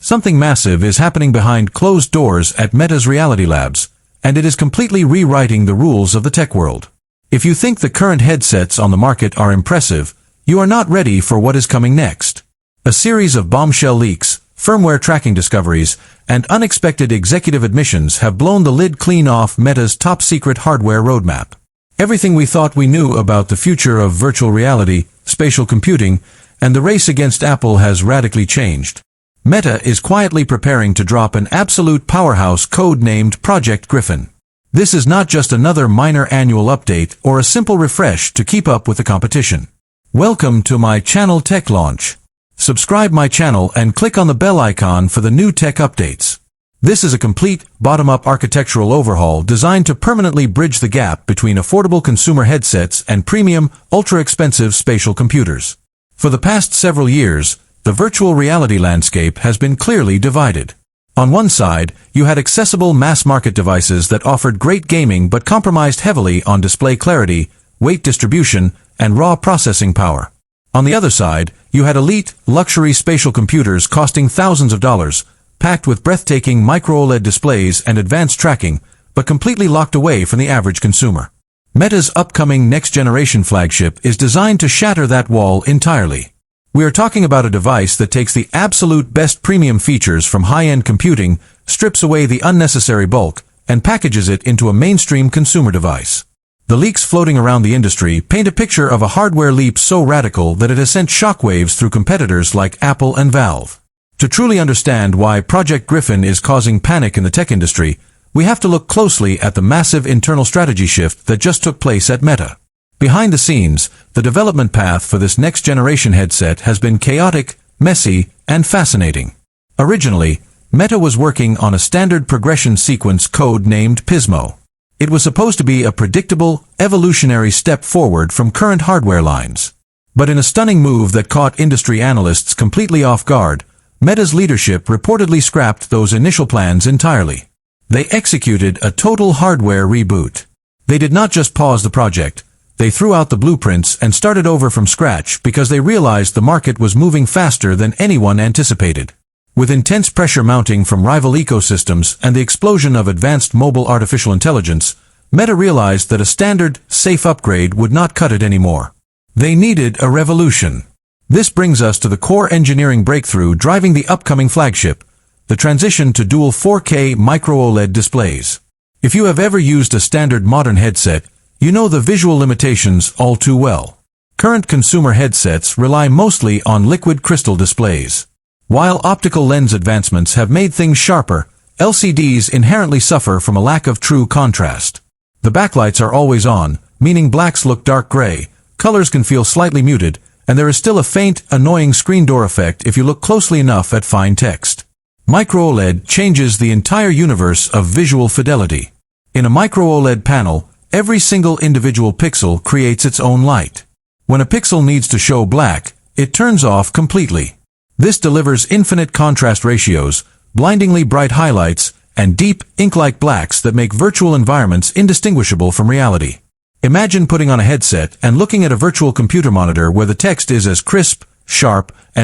Something massive is happening behind closed doors at Meta's Reality Labs, and it is completely rewriting the rules of the tech world. If you think the current headsets on the market are impressive, you are not ready for what is coming next. A series of bombshell leaks, firmware tracking discoveries, and unexpected executive admissions have blown the lid clean off Meta's top-secret hardware roadmap. Everything we thought we knew about the future of virtual reality, spatial computing, and the race against Apple has radically changed. Meta is quietly preparing to drop an absolute powerhouse code-named Project Griffin. This is not just another minor annual update or a simple refresh to keep up with the competition. Welcome to my channel Tech Launch. Subscribe my channel and click on the bell icon for the new tech updates. This is a complete, bottom-up architectural overhaul designed to permanently bridge the gap between affordable consumer headsets and premium, ultra-expensive spatial computers. For the past several years, the virtual reality landscape has been clearly divided. On one side, you had accessible mass-market devices that offered great gaming but compromised heavily on display clarity, weight distribution, and raw processing power. On the other side, you had elite, luxury spatial computers costing thousands of dollars, packed with breathtaking micro-OLED displays and advanced tracking, but completely locked away from the average consumer. Meta's upcoming next-generation flagship is designed to shatter that wall entirely. We are talking about a device that takes the absolute best premium features from high-end computing, strips away the unnecessary bulk, and packages it into a mainstream consumer device. The leaks floating around the industry paint a picture of a hardware leap so radical that it has sent shockwaves through competitors like Apple and Valve. To truly understand why Project Griffin is causing panic in the tech industry, we have to look closely at the massive internal strategy shift that just took place at Meta. Behind the scenes, the development path for this next-generation headset has been chaotic, messy, and fascinating. Originally, Meta was working on a standard progression sequence code named Pismo. It was supposed to be a predictable, evolutionary step forward from current hardware lines. But in a stunning move that caught industry analysts completely off guard, Meta's leadership reportedly scrapped those initial plans entirely. They executed a total hardware reboot. They did not just pause the project. They threw out the blueprints and started over from scratch because they realized the market was moving faster than anyone anticipated. With intense pressure mounting from rival ecosystems and the explosion of advanced mobile artificial intelligence, Meta realized that a standard, safe upgrade would not cut it anymore. They needed a revolution. This brings us to the core engineering breakthrough driving the upcoming flagship, the transition to dual 4K micro-OLED displays. If you have ever used a standard modern headset, you know the visual limitations all too well. Current consumer headsets rely mostly on liquid crystal displays. While optical lens advancements have made things sharper, LCDs inherently suffer from a lack of true contrast. The backlights are always on, meaning blacks look dark gray, colors can feel slightly muted, and there is still a faint, annoying screen door effect if you look closely enough at fine text. Micro-OLED changes the entire universe of visual fidelity. In a micro-OLED panel, every single individual pixel creates its own light. When a pixel needs to show black, it turns off completely. This delivers infinite contrast ratios, blindingly bright highlights, and deep, ink-like blacks that make virtual environments indistinguishable from reality. Imagine putting on a headset and looking at a virtual computer monitor where the text is as crisp, sharp, and